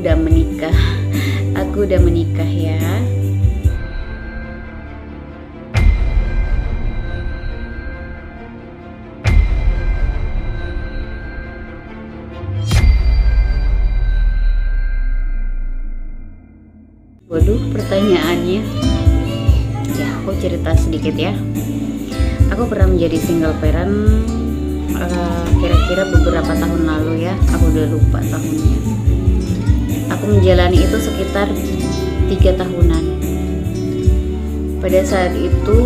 udah menikah. Aku udah menikah ya. Waduh, pertanyaannya. Ya, aku cerita sedikit ya. Aku pernah menjadi single parent kira-kira beberapa tahun lalu ya. Aku udah lupa tahunnya. Aku menjalani itu sekitar 3 tahunan. Pada saat itu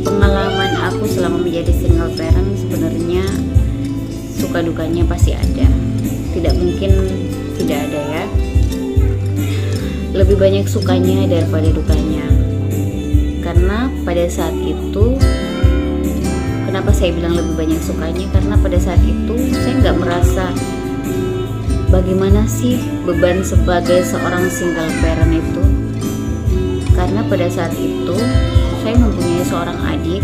pengalaman aku selama menjadi single parent sebenarnya suka dukanya pasti ada. Tidak mungkin tidak ada ya. Lebih banyak sukanya daripada dukanya. Karena pada saat itu, kenapa saya bilang lebih banyak sukanya? Karena pada saat itu saya nggak merasa bagaimana sih beban sebagai seorang single parent itu. Karena pada saat itu saya mempunyai seorang adik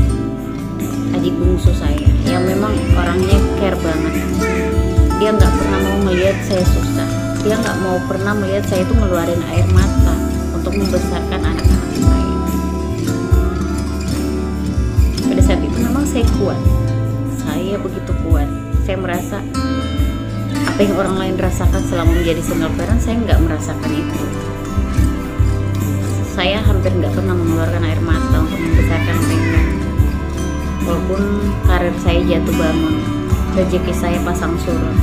bungsu saya yang memang orangnya care banget. Dia nggak pernah mau melihat saya susah. Dia nggak mau pernah melihat saya itu ngeluarin air mata untuk membesarkan anak-anak saya. Pada saat itu memang saya kuat. Saya begitu kuat. Saya merasa apa yang orang lain rasakan selama menjadi single parent, saya nggak merasakan itu. Saya hampir nggak pernah mengeluarkan air mata untuk membesarkan mereka. Walaupun karir saya jatuh bangun, rezeki saya pasang surut,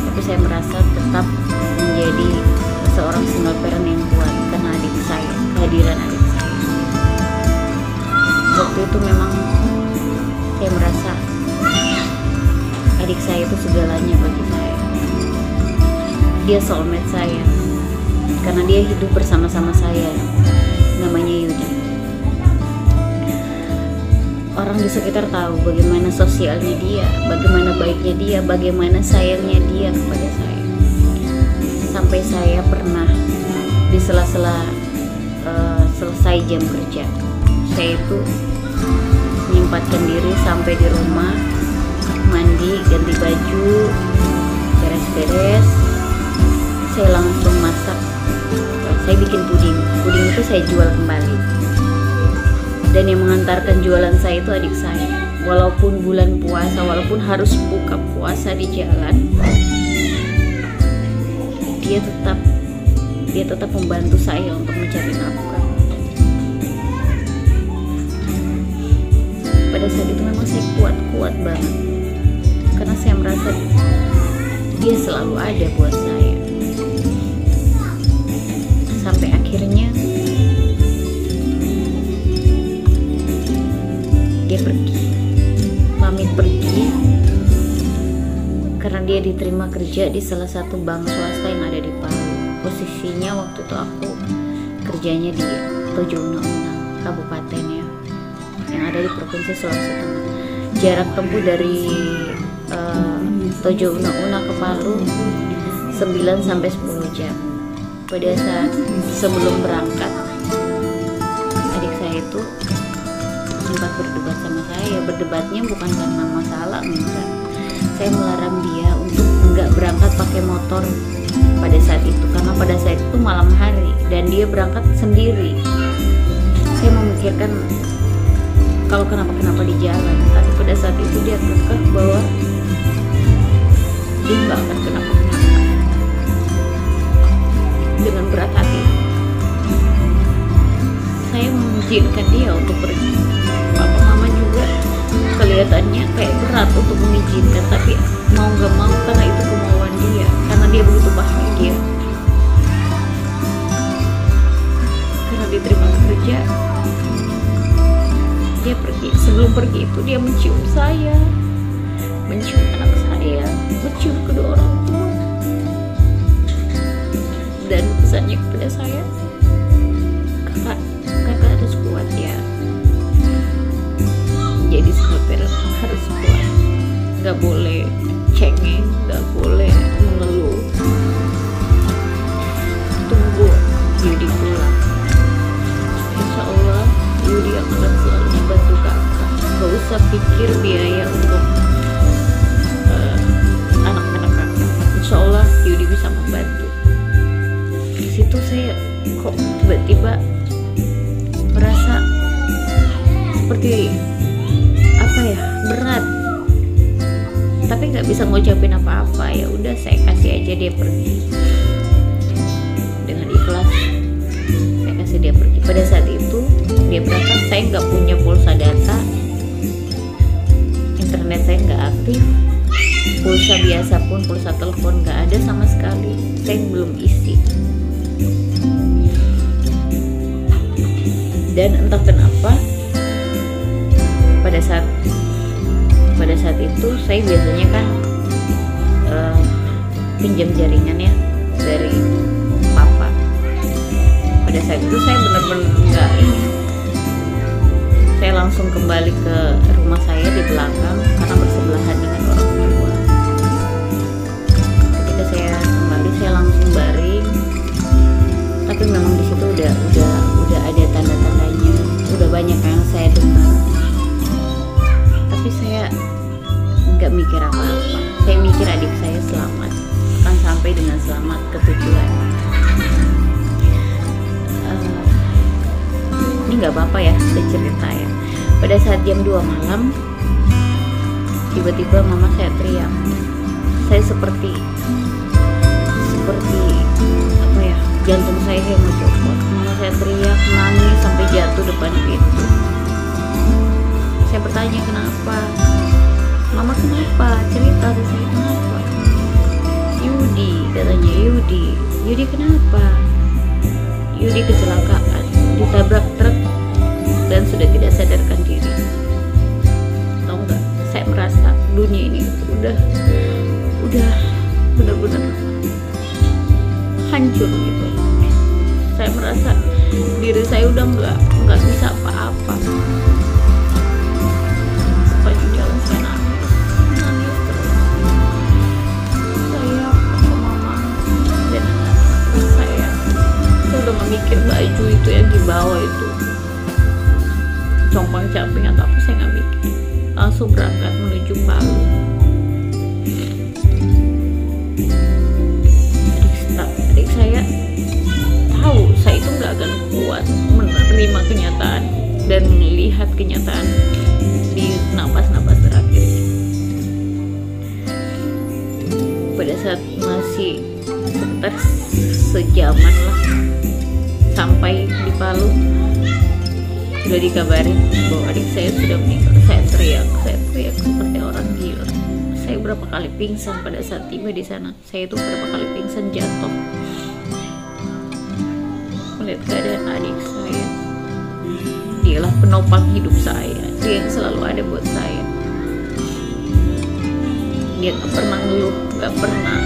tapi saya merasa tetap menjadi seorang single parent yang kuat karena adik saya, kehadiran adik saya. Waktu itu memang saya merasa adik saya itu segalanya bagi saya. Dia soulmate saya karena dia hidup bersama-sama saya. Namanya Yudi. Orang di sekitar tahu bagaimana sosialnya dia, bagaimana baiknya dia, bagaimana sayangnya dia kepada saya. Sampai saya pernah di sela-sela selesai jam kerja, saya itu menyempatkan diri sampai di rumah, mandi, ganti baju, beres-beres, saya langsung masak. Saya bikin puding itu saya jual kembali. Dan yang mengantarkan jualan saya itu adik saya. Walaupun bulan puasa, walaupun harus buka puasa di jalan, dia tetap membantu saya untuk mencari nafkah. Pada saat itu memang saya kuat banget, karena saya merasa dia selalu ada buat saya. Sampai akhirnya dia pamit pergi karena dia diterima kerja di salah satu bank swasta yang ada di Palu. Posisinya waktu itu aku kerjanya di Tojo Una-Una Kabupaten ya, yang ada di Provinsi Sulawesi Tengah. Jarak tempuh dari Tojo Una-Una ke Palu 9 sampai 10 jam. Pada saat sebelum berangkat, adik saya itu sempat berdebat sama saya. Berdebatnya bukan karena masalah, enggak. Saya melarang dia untuk enggak berangkat pakai motor pada saat itu, karena pada saat itu malam hari dan dia berangkat sendiri. Saya memikirkan kalau kenapa-kenapa di jalan, tapi pada saat itu dia kekeh bahwa dia nggak akan kenapa-kenapa. Dengan berat hati saya mengizinkan dia untuk pergi. Papa mama juga kelihatannya kayak berat untuk mengizinkan, tapi mau gak mau karena itu kemauan dia, karena dia begitu bahagia karena diterima kerja. Dia pergi. Sebelum pergi itu dia mencium saya, mencium anak saya, mencium kedua orang tua, dan pesannya kepada saya, kakak harus kuat ya. Jadi single parent harus kuat, nggak boleh cengeng, nggak boleh mengeluh. Tunggu Yudi pulang, insya Allah Yudi akan selalu membantu kakak. Gak usah pikir biaya untuk anak-anak kakak, insya Allah Yudi bisa membantu. kok tiba-tiba merasa seperti apa ya, berat, tapi nggak bisa ngucapin apa-apa. Ya udah, saya kasih aja dia pergi dengan ikhlas. Saya kasih dia pergi. Pada saat itu dia berangkat, saya nggak punya pulsa data, internet saya nggak aktif, pulsa biasa pun, pulsa telepon nggak ada sama sekali, saya belum isi. Dan entah kenapa pada saat itu saya biasanya kan pinjam jaringan ya dari papa. Pada saat itu saya benar-benar nggak ini, saya langsung kembali ke rumah saya di belakang karena bersebelahan dengan orang tua. Ketika saya kembali, saya langsung baring, tapi memang di situ udah ada tanda-tandanya, udah banyak yang saya dengar, tapi saya nggak mikir apa-apa. Saya mikir adik saya selamat, akan sampai dengan selamat ke tujuan. Ini nggak apa-apa ya, saya cerita ya. Pada saat jam 2 malam, tiba-tiba mama saya teriak. Saya seperti apa ya, jantung saya kayak mau copot. Mama saya teriak, nangis sampai jatuh depan pintu. Saya bertanya kenapa, mama kenapa, cerita ke saya kenapa. Yudi, katanya, Yudi kenapa? Yudi kecelakaan, ditabrak truk dan sudah tidak sadarkan diri. Tahu nggak, saya merasa dunia ini udah benar-benar hancur gitu. Saya merasa diri saya udah nggak bisa apa-apa. Sepanjang jalan saya nangis terus. Saya sama mama dan anak-anak saya udah nggak mikir baju itu yang dibawa itu compang camping atau apa, saya nggak mikir, langsung berangkat menuju Palu. Adik saya tahu saya itu nggak akan kuat menerima kenyataan dan melihat kenyataan di napas-napas terakhir. Pada saat masih sekitar sejaman lah sampai di Palu, sudah dikabarin bahwa adik saya sudah meninggal. Saya teriak seperti orang gila. Saya berapa kali pingsan pada saat tiba di sana. Saya itu berapa kali pingsan, jatuh melihat keadaan adik saya. Dialah penopang hidup saya, dia yang selalu ada buat saya. Dia nggak pernah ngeluh, nggak pernah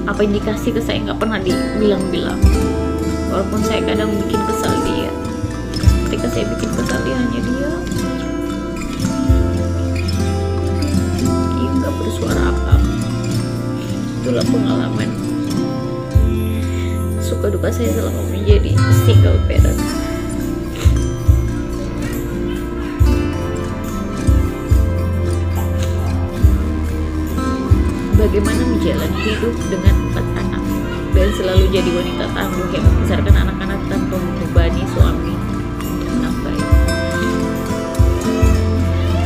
apa yang dikasih ke saya nggak pernah dibilang-bilang. Walaupun saya kadang bikin kesal dia, ketika saya bikin kesal dia, hanya dia nggak bersuara apa. Itulah pengalaman suka duka saya selama menjadi single parent. Bagaimana menjalani hidup dengan 4 anak dan selalu jadi wanita tangguh yang membesarkan anak-anak tanpa membebani suami menafkahi.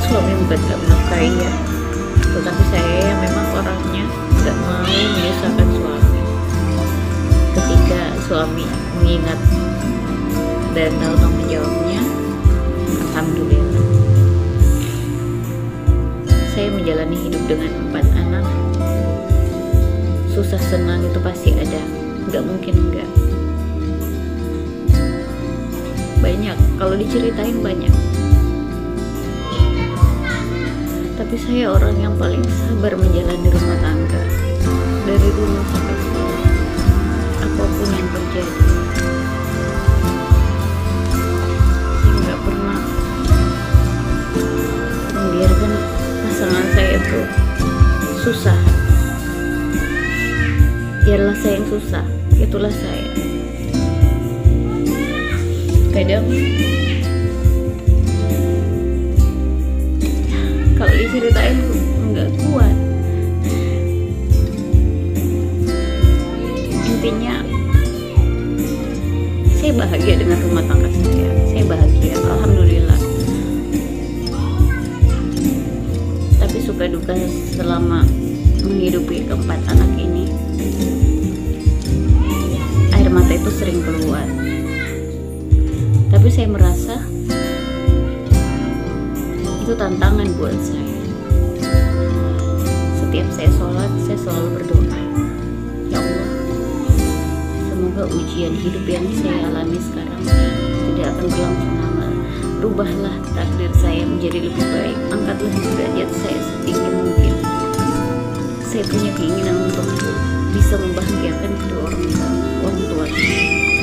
Suami bukan gak menafkahi ya, tetapi saya yang memang orangnya gak mau menyusahkan suami. Ketika suami mengingat dan tahu tanggung jawabnya, alhamdulillah. Saya menjalani hidup dengan 4 anak. Susah senang itu pasti ada, nggak mungkin enggak. Banyak, kalau diceritain banyak. Tapi saya orang yang paling sabar menjalani rumah tangga dari dulu sampai sekarang. Apapun yang terjadi, saya nggak pernah membiarkan pasangan saya tuh susah. Biarlah saya yang susah, itulah saya. Kadang kalau diceritain nggak kuat. Intinya saya bahagia dengan rumah tangga saya bahagia, alhamdulillah. Tapi suka duka selama menghidupi keempat anak ini, air mata itu sering keluar. Tapi saya merasa itu tantangan buat saya. Setiap saya sholat, saya selalu berdoa, ya Allah, semoga ujian hidup yang saya alami sekarang tidak akan berlangsung lama. Rubahlah takdir saya menjadi lebih baik. Angkatlah derajat saya setinggi mungkin. Saya punya keinginan untuk bisa membahagiakan kedua orang tua saya.